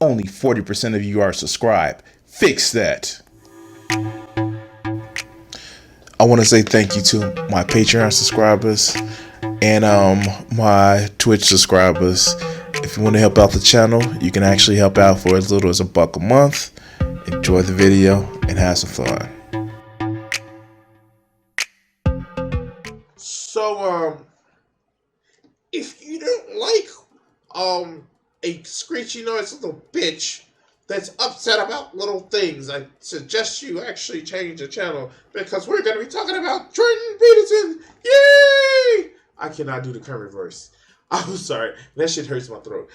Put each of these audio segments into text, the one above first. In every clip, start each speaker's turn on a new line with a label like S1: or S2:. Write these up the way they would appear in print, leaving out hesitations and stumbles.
S1: Only 40% of you are subscribed. Fix that. I want to say thank you to my Patreon subscribers and my Twitch subscribers. If you want to help out the channel, you can actually help out for as little as $1 a month. Enjoy the video and have some fun.
S2: So, if you don't like, a screechy noise little bitch that's upset about little things, I suggest you actually change the channel because we're going to be talking about Jordan Peterson. Yay! I cannot do the Kermit voice. I'm sorry. That shit hurts my throat.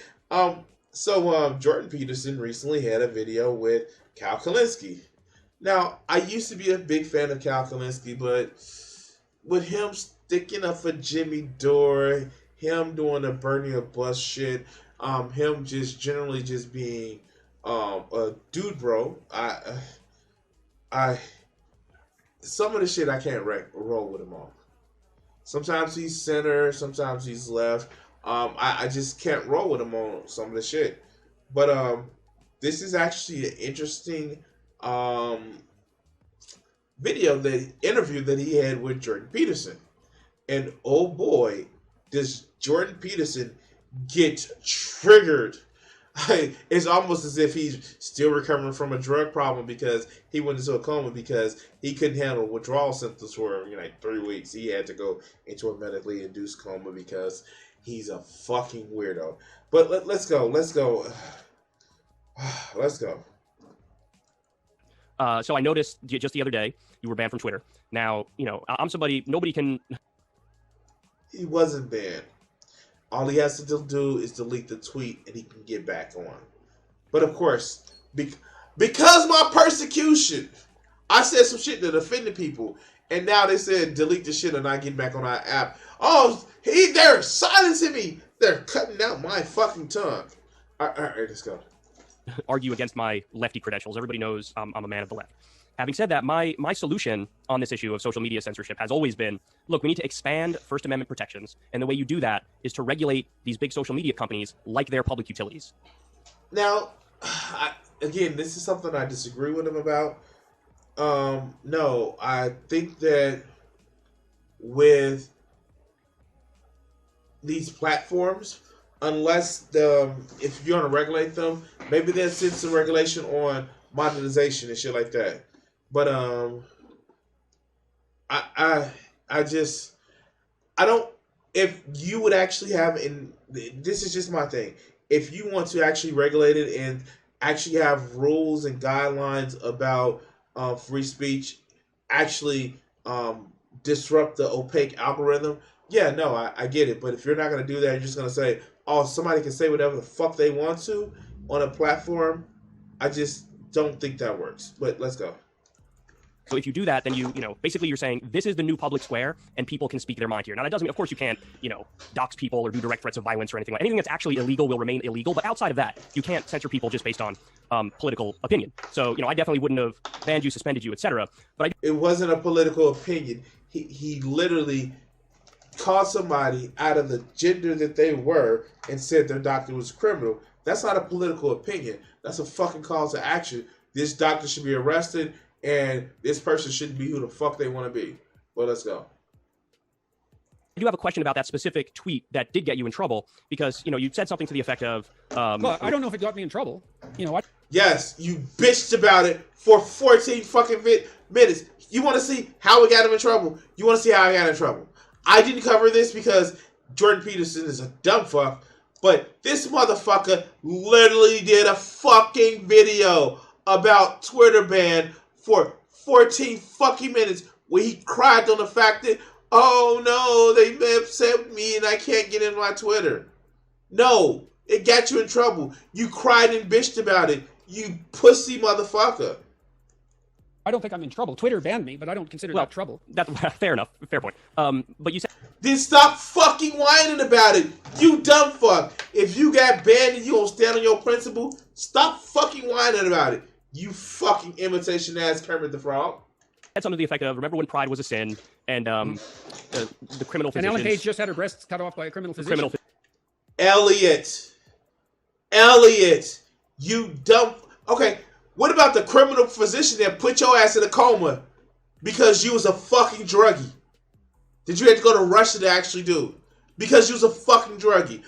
S2: Jordan Peterson recently had a video with Cal Kalinske. Now, I used to be a big fan of Cal Kalinske, but with him sticking up for Jimmy Dore, him doing the burning of bus shit, him just generally just being a dude bro, I some of the shit I can't roll with him on. Sometimes he's center, sometimes he's left. I just can't roll with him on some of the shit. But this is actually an interesting interview that he had with Jordan Peterson. And oh boy, does Jordan Peterson get triggered. It's almost as if he's still recovering from a drug problem because he went into a coma because he couldn't handle withdrawal symptoms for like 3 weeks. He had to go into a medically induced coma because he's a fucking weirdo. But let's go. Let's go.
S3: So I noticed just the other day you were banned from Twitter. Now, I'm somebody, nobody can...
S2: He wasn't banned. All he has to do is delete the tweet and he can get back on. But of course, because my persecution, I said some shit that offended people. And now they said delete the shit and I get back on our app. Oh, they're silencing me. They're cutting out my fucking tongue. All right, let's go.
S3: Argue against my lefty credentials. Everybody knows I'm a man of the left. Having said that, my solution on this issue of social media censorship has always been, look, we need to expand First Amendment protections. And the way you do that is to regulate these big social media companies like their public utilities.
S2: Now, again, this is something I disagree with him about. No, I think that with these platforms, unless if you're going to regulate them, maybe there's some regulation on monetization and shit like that. But I don't. If you would actually have, and this is just my thing, if you want to actually regulate it and actually have rules and guidelines about free speech, actually disrupt the opaque algorithm, yeah, no, I get it. But if you're not going to do that, you're just going to say, oh, somebody can say whatever the fuck they want to on a platform, I just don't think that works. But let's go.
S3: So if you do that, then basically you're saying this is the new public square and people can speak their mind here. Now that doesn't mean, of course, you can't, dox people or do direct threats of violence or anything anything that's actually illegal will remain illegal. But outside of that, you can't censor people just based on political opinion. So, I definitely wouldn't have banned you, suspended you, etc. But
S2: it wasn't a political opinion. He literally called somebody out of the gender that they were and said their doctor was a criminal. That's not a political opinion. That's a fucking call to action. This doctor should be arrested, and this person shouldn't be who the fuck they want to be. Well, let's go.
S3: I do have a question about that specific tweet that did get you in trouble because, you said something to the effect of...
S4: well, I don't know if it got me in trouble. What?
S2: Yes, you bitched about it for 14 fucking minutes. You want to see how it got him in trouble? You want to see how I got in trouble? I didn't cover this because Jordan Peterson is a dumb fuck, but this motherfucker literally did a fucking video about Twitter ban for 14 fucking minutes where he cried on the fact that, oh no, they upset me and I can't get in my Twitter. No, it got you in trouble. You cried and bitched about it, you pussy motherfucker.
S4: I don't think I'm in trouble. Twitter banned me, but I don't consider that trouble.
S3: That's fair enough. Fair point. But you said...
S2: Then stop fucking whining about it, you dumb fuck. If you got banned and you don't stand on your principle, stop fucking whining about it. You fucking imitation ass Kermit the Frog.
S3: Had something to the effect of, remember when pride was a sin and the criminal physicians...
S4: And Ellen Page just had her breasts cut off by a criminal physician.
S2: Elliot, You dumb. Okay, what about the criminal physician that put your ass in a coma because you was a fucking druggie? Did you have to go to Russia to actually do it? Because you was a fucking druggie.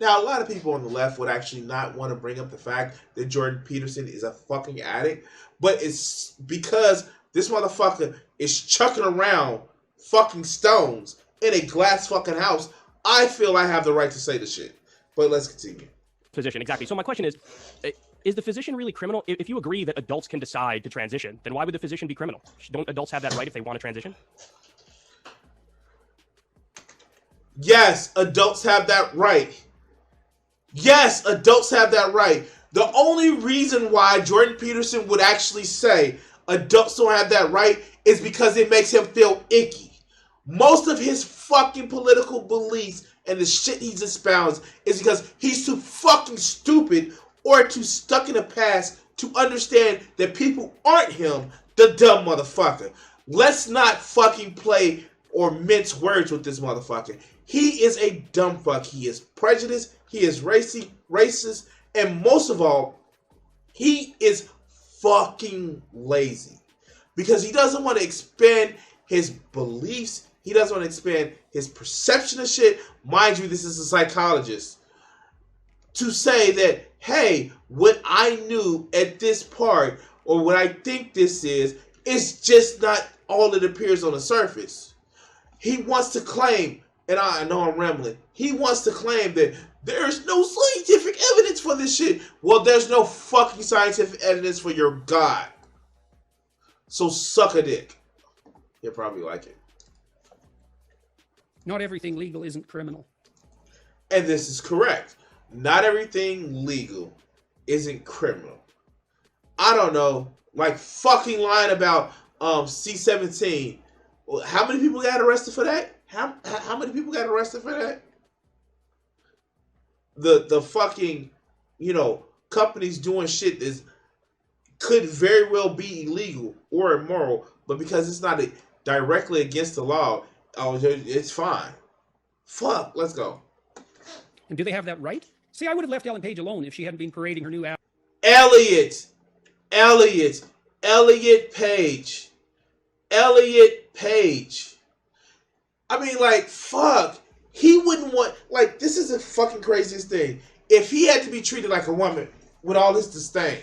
S2: Now, a lot of people on the left would actually not want to bring up the fact that Jordan Peterson is a fucking addict, but it's because this motherfucker is chucking around fucking stones in a glass fucking house. I feel I have the right to say the shit. But let's continue.
S3: Physician, exactly. So my question is the physician really criminal? If you agree that adults can decide to transition, then why would the physician be criminal? Don't adults have that right if they want to transition?
S2: Yes, adults have that right. Yes, adults have that right. The only reason why Jordan Peterson would actually say adults don't have that right is because it makes him feel icky. Most of his fucking political beliefs and the shit he espounds is because he's too fucking stupid or too stuck in the past to understand that people aren't him, the dumb motherfucker. Let's not fucking play or mince words with this motherfucker. He is a dumb fuck. He is prejudiced. He is racist. And most of all, he is fucking lazy. Because he doesn't want to expand his beliefs. He doesn't want to expand his perception of shit. Mind you, this is a psychologist. To say that, hey, what I knew at this part, or what I think this is just not all it appears on the surface. He wants to claim, and I know I'm rambling, he wants to claim that there's no scientific evidence for this shit. Well, there's no fucking scientific evidence for your God. So suck a dick. You'll probably like it.
S4: Not everything legal isn't criminal.
S2: And this is correct. Not everything legal isn't criminal. I don't know, like fucking lying about C-17. How many people got arrested for that? How many people got arrested for that? The fucking, companies doing shit that could very well be illegal or immoral, but because it's not directly against the law, it's fine. Fuck, let's go.
S4: And do they have that right? See, I would have left Ellen Page alone if she hadn't been parading her new app.
S2: Elliot Page. I mean, like, fuck. He wouldn't want, like, this is the fucking craziest thing. If he had to be treated like a woman with all this disdain,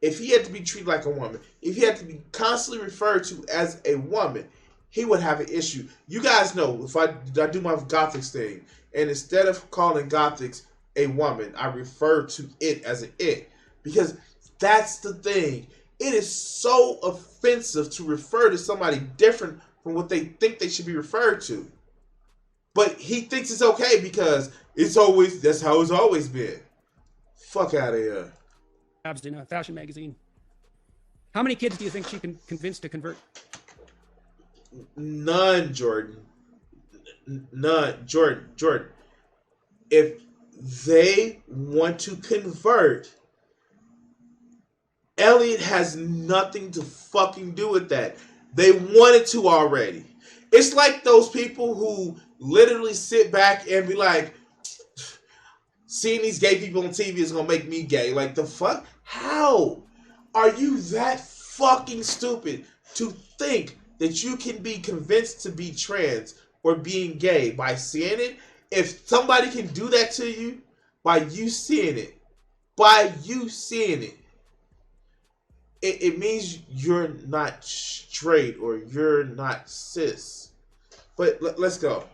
S2: if he had to be treated like a woman, if he had to be constantly referred to as a woman, he would have an issue. You guys know, if I do my Gothics thing, and instead of calling Gothics a woman, I refer to it as an it. Because that's the thing. It is so offensive to refer to somebody different from what they think they should be referred to. But he thinks it's okay because that's how it's always been. Fuck out of here.
S4: Abs in a fashion magazine. How many kids do you think she can convince to convert?
S2: None, Jordan. None. Jordan. If they want to convert, Elliot has nothing to fucking do with that. They wanted to already. It's like those people who literally sit back and be like, seeing these gay people on TV is going to make me gay. Like, the fuck? How? Are you that fucking stupid to think that you can be convinced to be trans or being gay by seeing it? If somebody can do that to you by you seeing it, it means you're not straight or you're not cis. But let's go.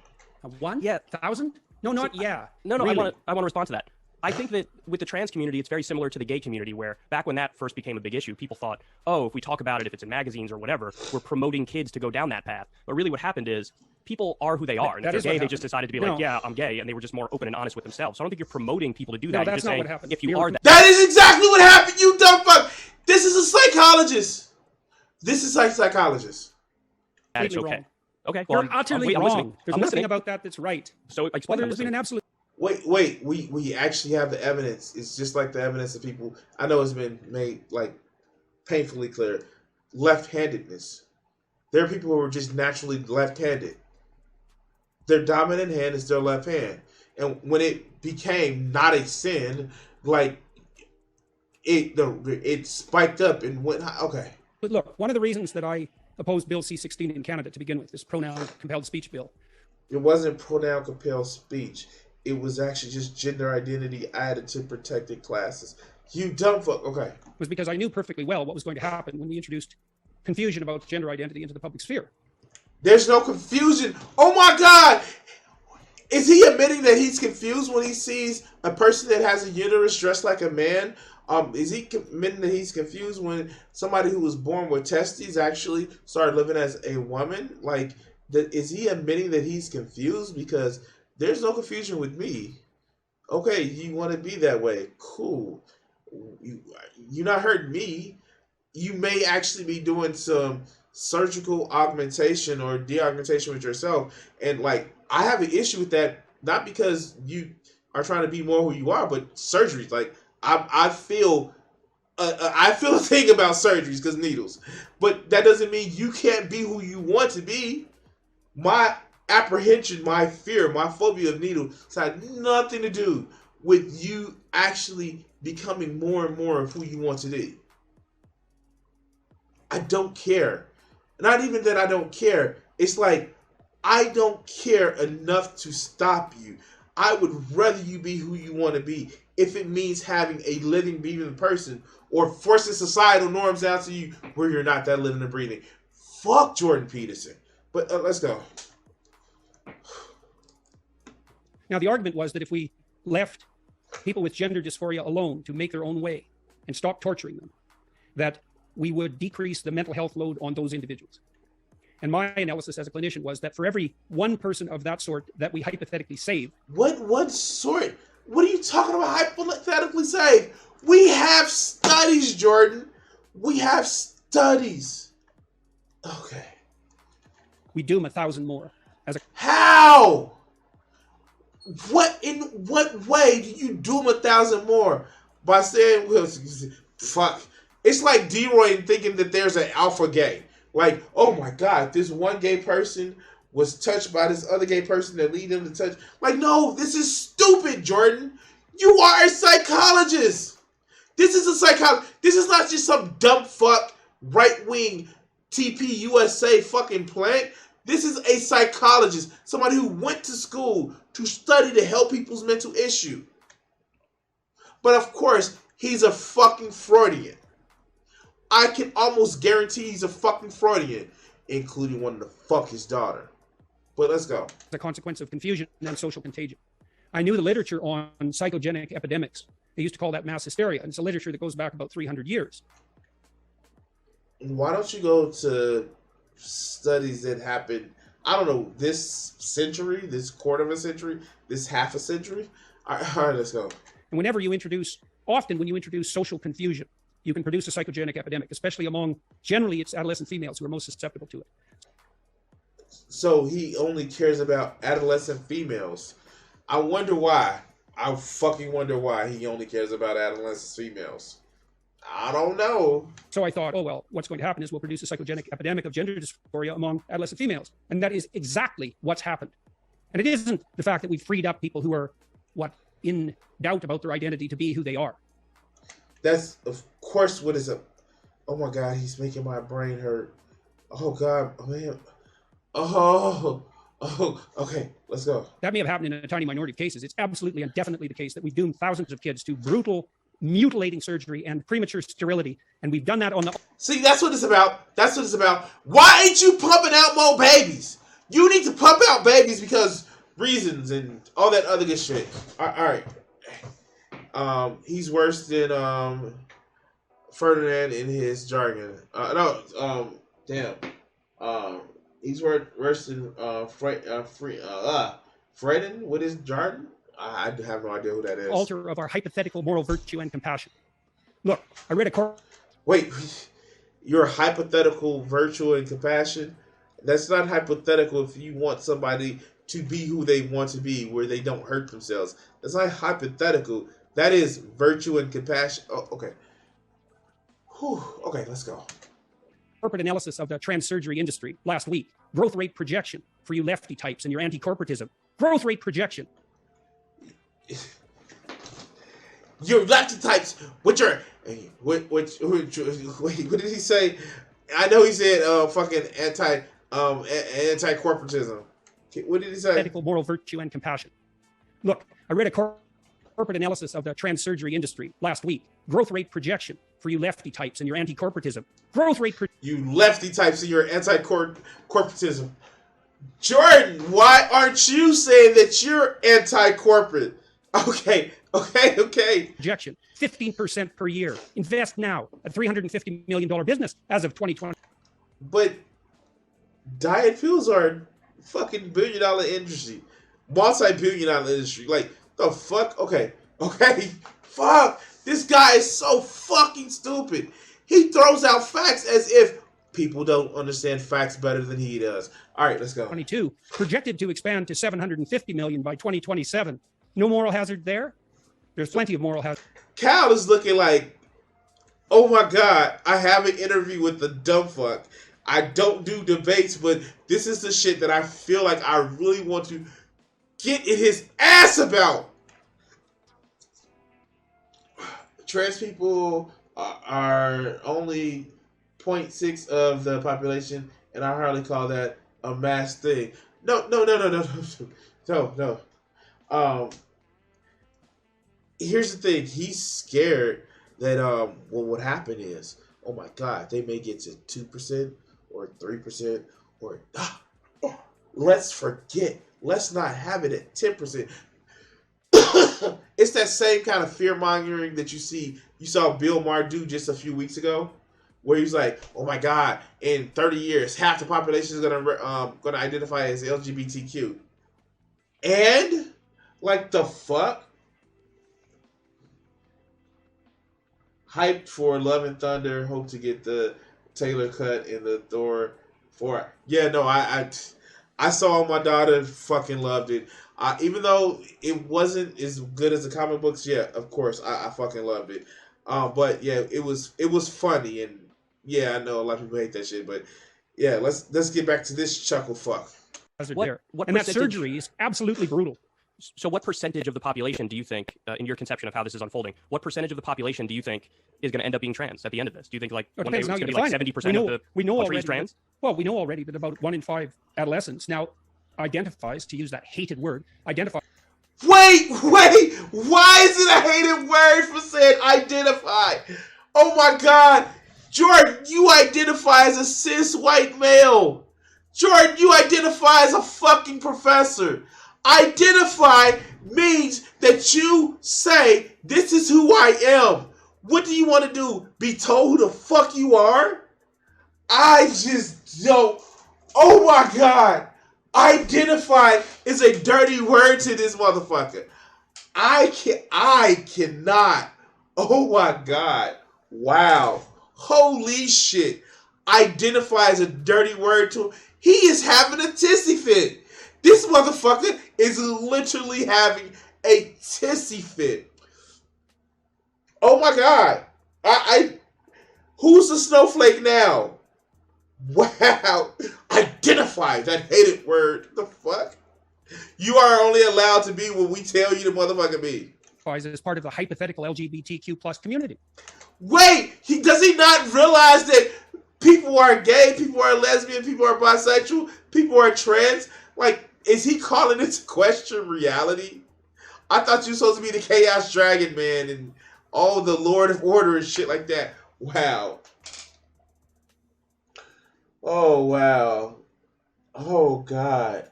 S4: 1,000? No, not yeah.
S3: No,
S4: really.
S3: I want to respond to that. I think that with the trans community, it's very similar to the gay community, where back when that first became a big issue, people thought, oh, if we talk about it, if it's in magazines or whatever, we're promoting kids to go down that path. But really what happened is people are who they are. And if they're gay, they just decided to be like, yeah, I'm gay. And they were just more open and honest with themselves. So I don't think you're promoting people to do that.
S4: No,
S3: You're
S4: that's
S3: just
S4: not
S3: saying,
S4: what happened.
S3: if you are that.
S2: That is exactly what happened, you dumb fuck. This is a psychologist. This is a psychologist.
S3: It's
S4: Completely
S3: okay.
S4: wrong.
S3: Okay, well,
S4: You're utterly
S3: I'm
S4: wrong.
S3: listening.
S4: There's
S3: I'm
S4: nothing
S3: listening.
S4: about that that's right.
S3: So
S4: Well,
S3: explain.
S4: there's been an absolute...
S2: Wait, we actually have the evidence. It's just like the evidence of people, I know it's been made like painfully clear. Left-handedness. There are people who are just naturally left-handed. Their dominant hand is their left hand. and when it became not a sin, like it spiked up and went high. Okay.
S4: But look, one of the reasons that I opposed Bill C-16 in Canada to begin with, this pronoun compelled speech bill.
S2: It wasn't pronoun compelled speech. It was actually just gender identity added to protected classes. You dumb fuck. Okay.
S4: Was because I knew perfectly well what was going to happen when we introduced confusion about gender identity into the public sphere.
S2: There's no confusion. Oh my God. Is he admitting that he's confused when he sees a person that has a uterus dressed like a man? Is he admitting that he's confused when somebody who was born with testes actually started living as a woman? Like, is he admitting that he's confused? Because there's no confusion with me. Okay, you want to be that way. Cool. You're not hurting me. You may actually be doing some surgical augmentation or deaugmentation with yourself. And, like, I have an issue with that, not because you are trying to be more who you are, but surgeries. Like, I feel a thing about surgeries because needles. But that doesn't mean you can't be who you want to be. My apprehension, my fear, my phobia of needles had nothing to do with you actually becoming more and more of who you want to be. I don't care. Not even that I don't care. It's like, I don't care enough to stop you. I would rather you be who you want to be if it means having a living, breathing person or forcing societal norms out to you where you're not that living and breathing. Fuck Jordan Peterson. But let's go.
S4: Now, the argument was that if we left people with gender dysphoria alone to make their own way and stop torturing them, that we would decrease the mental health load on those individuals. And my analysis as a clinician was that for every one person of that sort that we hypothetically save.
S2: What sort? What are you talking about hypothetically save? We have studies, Jordan. We have studies. Okay.
S4: We doom 1,000 more.
S2: How? In what way do you doom 1,000 more? By saying, well, fuck. It's like D-Roy thinking that there's an alpha gay. Like, oh my God, this one gay person was touched by this other gay person that lead them to touch. Like, no, this is stupid, Jordan. You are a psychologist. This is a psychologist. This is not just some dumb fuck right-wing TP USA fucking plant. This is a psychologist, somebody who went to school to study to help people's mental issue. But of course, he's a fucking Freudian. I can almost guarantee he's a fucking Freudian, including wanting to fuck his daughter. But let's go.
S4: The consequence of confusion and social contagion. I knew the literature on psychogenic epidemics. They used to call that mass hysteria. And it's a literature that goes back about 300 years.
S2: Why don't you go to studies that happened, I don't know, this century, this quarter of a century, this half a century? All right, let's go.
S4: And often when you introduce social confusion, you can produce a psychogenic epidemic, especially among, generally, it's adolescent females who are most susceptible to it.
S2: So he only cares about adolescent females. I wonder why. I fucking wonder why he only cares about adolescent females. I don't know.
S4: So I thought, oh, well, what's going to happen is we'll produce a psychogenic epidemic of gender dysphoria among adolescent females. And that is exactly what's happened. And it isn't the fact that we've freed up people who are, in doubt about their identity to be who they are.
S2: That's, of course, what is a... Oh, my God, he's making my brain hurt. Oh, God, man. Oh, okay, let's go.
S4: That may have happened in a tiny minority of cases. It's absolutely and definitely the case that we've doomed thousands of kids to brutal, mutilating surgery and premature sterility. And we've done that on the...
S2: See, that's what it's about. That's what it's about. Why ain't you pumping out more babies? You need to pump out babies because reasons and all that other good shit. All right. He's worse than Ferdinand in his jargon. He's worse than Freden with his jargon. I have no idea who that is.
S4: Altar of our hypothetical moral virtue and compassion. Look, I read a...
S2: Wait, your hypothetical virtue and compassion? That's not hypothetical if you want somebody to be who they want to be, where they don't hurt themselves. That's not hypothetical. That is virtue and compassion. Oh, okay. Whew. Okay, let's go.
S4: Corporate analysis of the trans surgery industry last week. Growth rate projection for you lefty types and your anti-corporatism. Growth rate projection.
S2: Your lefty types, which are what did he say? I know he said fucking anti corporatism. What did he say?
S4: Ethical, moral virtue, and compassion. Look, I read a corporate analysis of the trans surgery industry last week. Growth rate projection for you lefty types and your anti-corporatism. Growth rate
S2: you lefty types and your anti-corporatism. Jordan, why aren't you saying that you're anti-corporate? Okay.
S4: projection, 15% per year. Invest now. A $350 million business as of 2020.
S2: But diet pills are a fucking billion-dollar industry. Multi-billion-dollar industry. Like, the fuck? Okay. Fuck. This guy is so fucking stupid. He throws out facts as if people don't understand facts better than he does. All right, let's go.
S4: 22, projected to expand to 750 million by 2027. No moral hazard there? There's plenty of moral hazard.
S2: Cal is looking like, oh my God, I have an interview with the dumb fuck. I don't do debates, but this is the shit that I feel like I really want to get in his ass about. Trans people are only 0.6 of the population, and I hardly call that a mass thing. No. Here's the thing. He's scared that what would happen is, oh my God, they may get to 2% or 3% or let's forget. Let's not have it at 10%. It's that same kind of fear mongering that you saw Bill Maher do just a few weeks ago, where he's like, "Oh my God, in 30 years, half the population is gonna identify as LGBTQ," and like the fuck, hyped for Love and Thunder, hope to get the Taylor cut in the Thor 4. Yeah, no, I saw my daughter fucking loved it. Even though it wasn't as good as the comic books, yeah, of course, I fucking loved it. But yeah, it was funny, and yeah, I know a lot of people hate that shit, but yeah, let's get back to this chuckle fuck.
S3: What
S4: and that
S3: percentage-
S4: surgery is absolutely brutal.
S3: So what percentage of the population do you think, in your conception of how this is unfolding, what percentage of the population do you think is going to end up being trans at the end of this? Do you think like
S4: It
S3: one day
S4: depends
S3: it's
S4: how
S3: going to
S4: you
S3: be like
S4: define it.
S3: 70% of the
S4: we know
S3: country
S4: already
S3: is trans?
S4: Well, we know already that about 1 in 5 adolescents now identifies, to use that hated word, identify.
S2: Wait! Why is it a hated word for saying identify? Oh my God! Jordan, you identify as a cis white male. Jordan, you identify as a fucking professor. Identify means that you say, this is who I am. What do you want to do? Be told who the fuck you are? I just don't. Oh my God. Identify is a dirty word to this motherfucker. I cannot. Oh my God. Wow. Holy shit. Identify is a dirty word to him. He is having a tissy fit. This motherfucker is literally having a tissy fit. Oh my God. Who's the snowflake now? Wow. Identify, that hated word. The fuck? You are only allowed to be what we tell you to motherfucker be.
S4: As part of the hypothetical LGBTQ plus community.
S2: Wait, does he not realize that people are gay, people are lesbian, people are bisexual, people are trans? Like, is he calling into question reality? I thought you were supposed to be the Chaos Dragon Man and all the Lord of Order and shit like that. Wow. Oh, wow. Oh, God.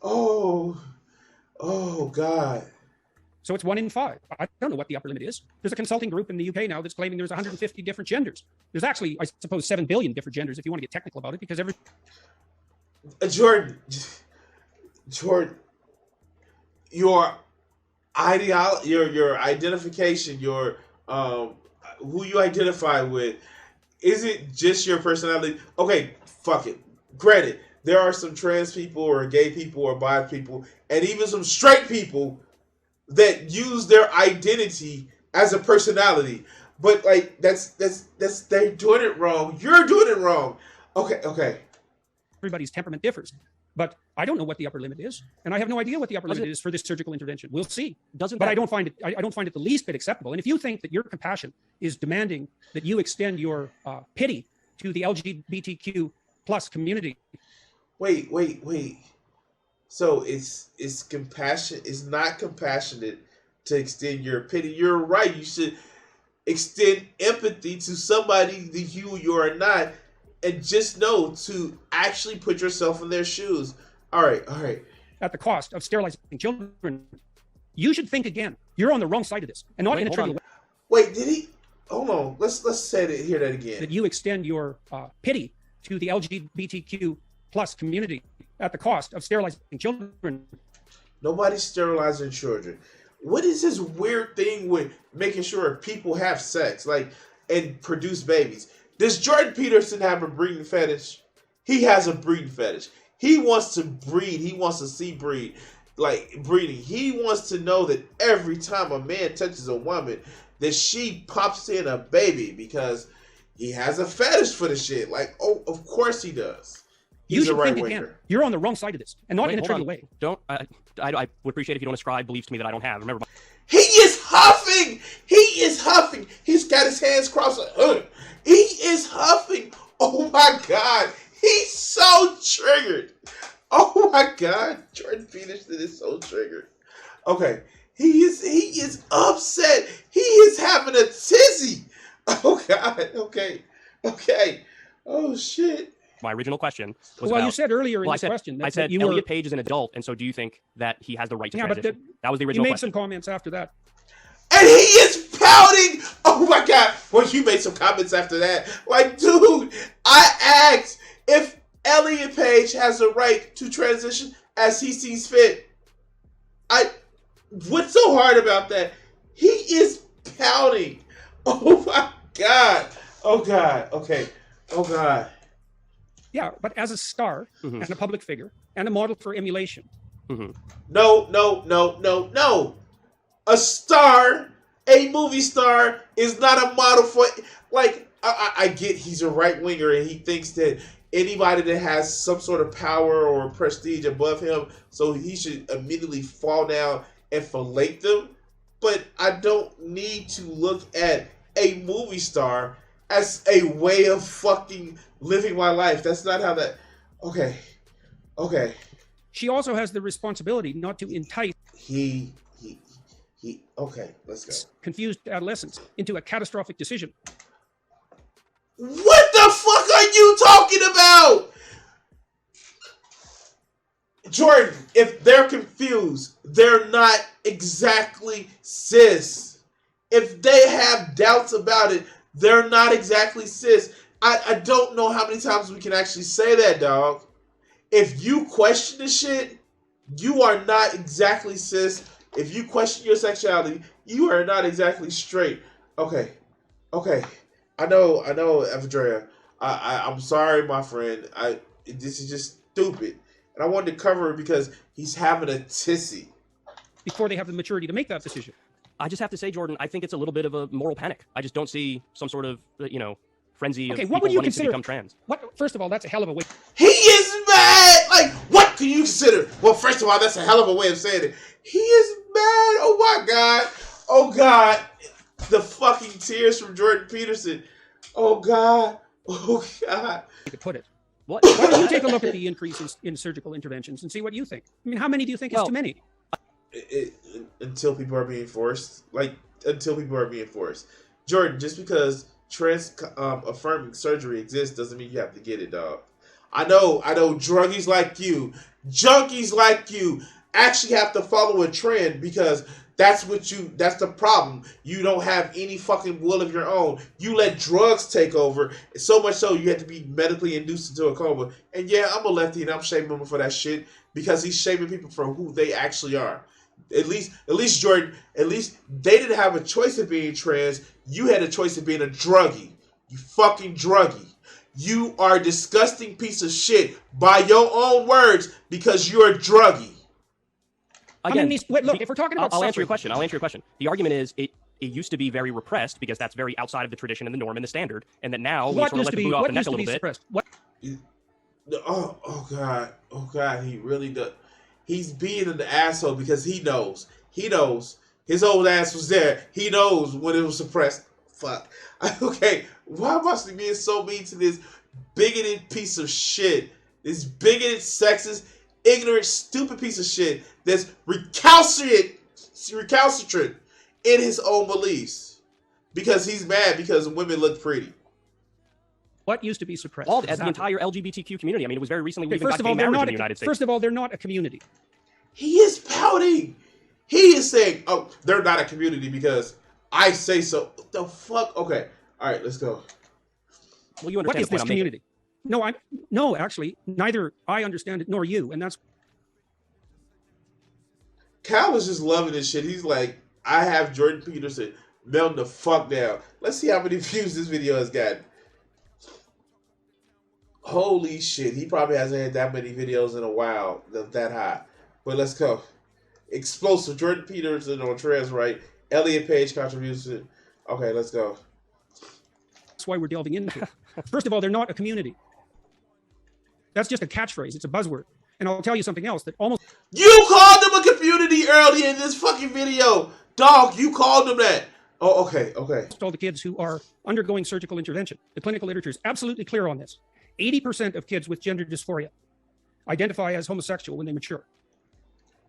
S2: Oh, God.
S4: So it's 1 in 5. I don't know what the upper limit is. There's a consulting group in the UK now that's claiming there's 150 different genders. There's actually, I suppose, 7 billion different genders if you want to get technical about it, because every...
S2: Jordan, your ideology, your identification, your who you identify with, isn't just your personality. Okay, fuck it. Granted, there are some trans people or gay people or bi people, and even some straight people that use their identity as a personality. But like that's they're doing it wrong. You're doing it wrong. Okay.
S4: Everybody's temperament differs. But I don't know what the upper limit is, and I have no idea what the upper limit is for this surgical intervention. We'll see. But I don't find it. I don't find it the least bit acceptable. And if you think that your compassion is demanding that you extend your pity to the LGBTQ plus community,
S2: Wait. So it's compassion. It's not compassionate to extend your pity. You're right. You should extend empathy to somebody that you are not, and just know to actually put yourself in their shoes. All right.
S4: at the cost of sterilizing children, you should think again. You're on the wrong side of this, and not in a trivial way.
S2: Wait, did he? Hold on. Let's hear that again.
S4: That you extend your pity to the LGBTQ plus community at the cost of sterilizing children.
S2: Nobody's sterilizing children. What is this weird thing with making sure people have sex, and produce babies? Does Jordan Peterson have a breeding fetish? He has a breeding fetish. He wants to breed. He wants to see breeding. He wants to know that every time a man touches a woman, that she pops in a baby, because he has a fetish for the shit. Of course he does.
S4: You should think again. You're on the wrong side of this, and not in a trivial way.
S3: I would appreciate if you don't ascribe beliefs to me that I don't have. Remember,
S2: he is huffing. He's got his hands crossed. He is huffing. Oh my God. He's so triggered. Oh my God. Jordan Peterson is so triggered. Okay. He is upset. He is having a tizzy. Oh God. Okay. Oh shit.
S3: My original question was
S4: you said earlier in this question
S3: I said Elliot Page is an adult, and so do you think that he has the right to transition? That was the original question.
S4: You made some comments after that.
S2: And he is pouting. Oh my God. Well, you made some comments after that. Dude, I asked if Elliot Page has the right to transition as he sees fit. What's so hard about that? He is pouting. Oh my God. Oh God. Okay. Oh God.
S4: Yeah, but as a star, and a public figure, and a model for emulation.
S2: No. A star, a movie star, is not a model for... I get he's a right-winger, and he thinks that anybody that has some sort of power or prestige above him, so he should immediately fall down and fillet them. But I don't need to look at a movie star as a way of fucking living my life. That's not how that... Okay.
S4: She also has the responsibility not to entice
S2: okay, let's go.
S4: Confused adolescents into a catastrophic decision.
S2: What the fuck are you talking about? Jordan, if they're confused, they're not exactly cis. If they have doubts about it, they're not exactly cis. I don't know how many times we can actually say that, dog. If you question the shit, you are not exactly cis. If you question your sexuality, you are not exactly straight. Okay. I know, Evdrea. I'm sorry, my friend. This is just stupid. And I wanted to cover it because he's having a tissy.
S4: Before they have the maturity to make that decision.
S3: I just have to say, Jordan, I think it's a little bit of a moral panic. I just don't see some sort of, frenzy of people wanting to become trans.
S4: First of all, that's a hell of a way.
S2: He is mad! What can you consider? Well, first of all, that's a hell of a way of saying it. He is mad! Oh my God! Oh God! The fucking tears from Jordan Peterson. Oh God! Oh God!
S4: You could put it. Why don't you take a look at the increases in surgical interventions and see what you think? I mean, how many do you think is too many?
S2: Until people are being forced. Until people are being forced. Jordan, just because trans affirming surgery exists doesn't mean you have to get it, dog. I know druggies like you, junkies like you, actually have to follow a trend because that's the problem. You don't have any fucking will of your own. You let drugs take over, so much so you have to be medically induced into a coma. And yeah, I'm a lefty and I'm shaming him for that shit because he's shaming people for who they actually are. At least Jordan, at least they didn't have a choice of being trans. You had a choice of being a druggie. You fucking druggie. You are a disgusting piece of shit by your own words because you're a druggie.
S3: Again,
S4: look, if we're talking about
S3: I'll answer your question. The argument is it used to be very repressed because that's very outside of the tradition and the norm and the standard, and that now we sort of let it boot off the neck a little bit.
S2: Oh God, he really does. He's being an asshole because he knows his old ass was there. He knows when it was suppressed. Fuck. Okay, why am I being so mean to this bigoted piece of shit? This bigoted, sexist, ignorant, stupid piece of shit that's recalcitrant in his own beliefs because he's mad because women look pretty.
S4: What used to be suppressed?
S3: Well, as the entire LGBTQ community. I mean, it was very recently we even
S4: First
S3: got
S4: of all,
S3: gay marriage in the United States.
S4: First of all, they're not a community.
S2: He is pouting. He is saying, "Oh, they're not a community because I say so." What the fuck? Okay, all right, let's go.
S3: Well, you understand
S4: What is
S3: the point
S4: this
S3: I'm
S4: community? No, actually, neither I understand it nor you, and that's
S2: Cal was just loving this shit. He's like, "I have Jordan Peterson melting the fuck down." Let's see how many views this video has gotten. Holy shit, he probably hasn't had that many videos in a while that high. But let's go. Explosive. Jordan Peterson on trans right. Elliot Page contribution. Okay, let's go.
S4: That's why we're delving into it. First of all, they're not a community. That's just a catchphrase. It's a buzzword. And I'll tell you something else that almost...
S2: You called them a community earlier in this fucking video. Dog, you called them that. Oh, okay.
S4: all the kids who are undergoing surgical intervention. The clinical literature is absolutely clear on this. 80% of kids with gender dysphoria identify as homosexual when they mature.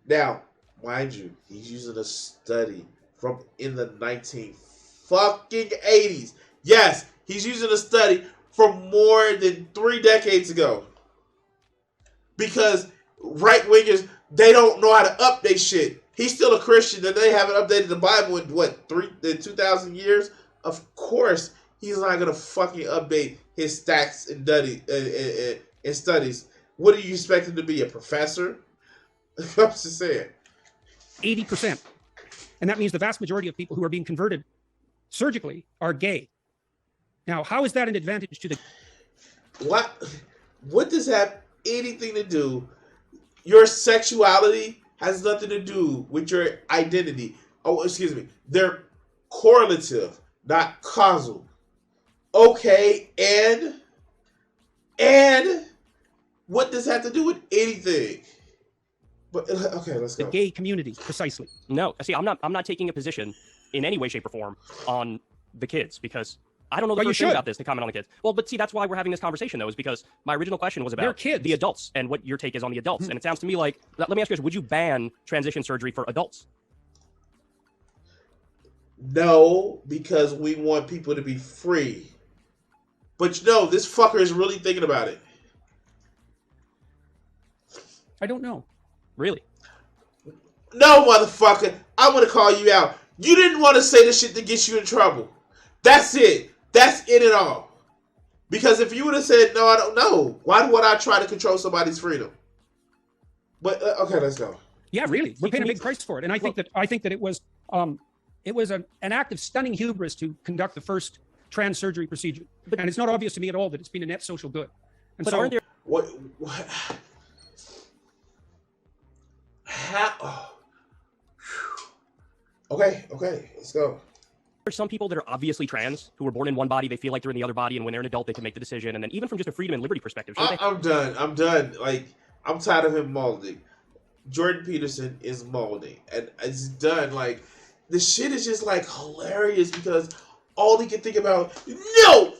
S2: Now, mind you, he's using a study from in the 1980s. Yes, he's using a study from more than 3 decades ago. Because right-wingers, they don't know how to update shit. He's still a Christian and they haven't updated the Bible in, 2,000 years? Of course, he's not going to fucking update his stats and studies. What do you expect him to be, a professor? I'm just saying.
S4: 80%. And that means the vast majority of people who are being converted surgically are gay. Now, how is that an advantage to the...
S2: What does that have anything to do? Your sexuality has nothing to do with your identity. Oh, excuse me. They're correlative, not causal. Okay, and what does that have to do with anything? But okay, let's go.
S4: The gay community, precisely.
S3: No, see, I'm not taking a position in any way, shape, or form on the kids because I don't know the first thing about this to comment on the kids. Well, but see, that's why we're having this conversation, though, is because my original question was about the adults and what your take is on the adults. And it sounds to me like, let me ask you this, would you ban transition surgery for adults?
S2: No, because we want people to be free. But this fucker is really thinking about it.
S4: I don't know.
S3: Really?
S2: No, motherfucker. I'm going to call you out. You didn't want to say this shit to get you in trouble. That's it. That's it at all. Because if you would have said, no, I don't know, why would I try to control somebody's freedom? But, okay, let's go.
S4: Yeah, really. We're paying a big price for it. And I think that it was an act of stunning hubris to conduct the first trans surgery procedure. And it's not obvious to me at all that it's been a net social good. And
S3: but aren't there...
S2: What? How? Oh. Okay, let's go.
S3: There's some people that are obviously trans who were born in one body, they feel like they're in the other body, and when they're an adult, they can make the decision. And then even from just a freedom and liberty perspective,
S2: I'm done. Like, I'm tired of him molding. Jordan Peterson is molding, and it's done. Like, the shit is just like hilarious because all he can think about, no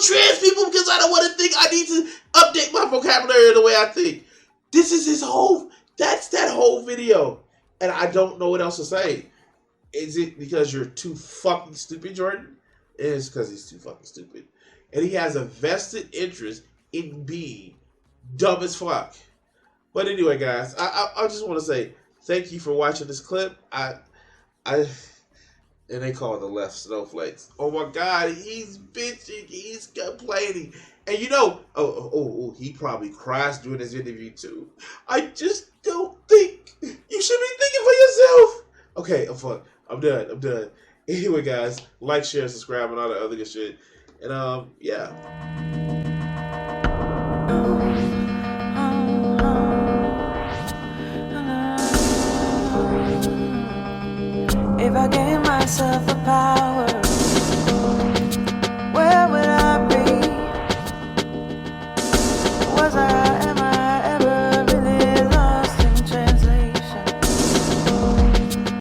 S2: trans people, because I don't want to think. I need to update my vocabulary the way I think. This is that's that whole video, and I don't know what else to say. Is it because you're too fucking stupid, Jordan? It's because he's too fucking stupid. And he has a vested interest in being dumb as fuck. But anyway, guys, I just want to say thank you for watching this clip. And they call it the left snowflakes. Oh my God, he's bitching, he's complaining. And he probably cries during this interview too. I just don't think you should be thinking for yourself. Okay, I'm done. Anyway, guys, like, share, subscribe, and all that other good shit. And yeah.
S5: If I gave myself the power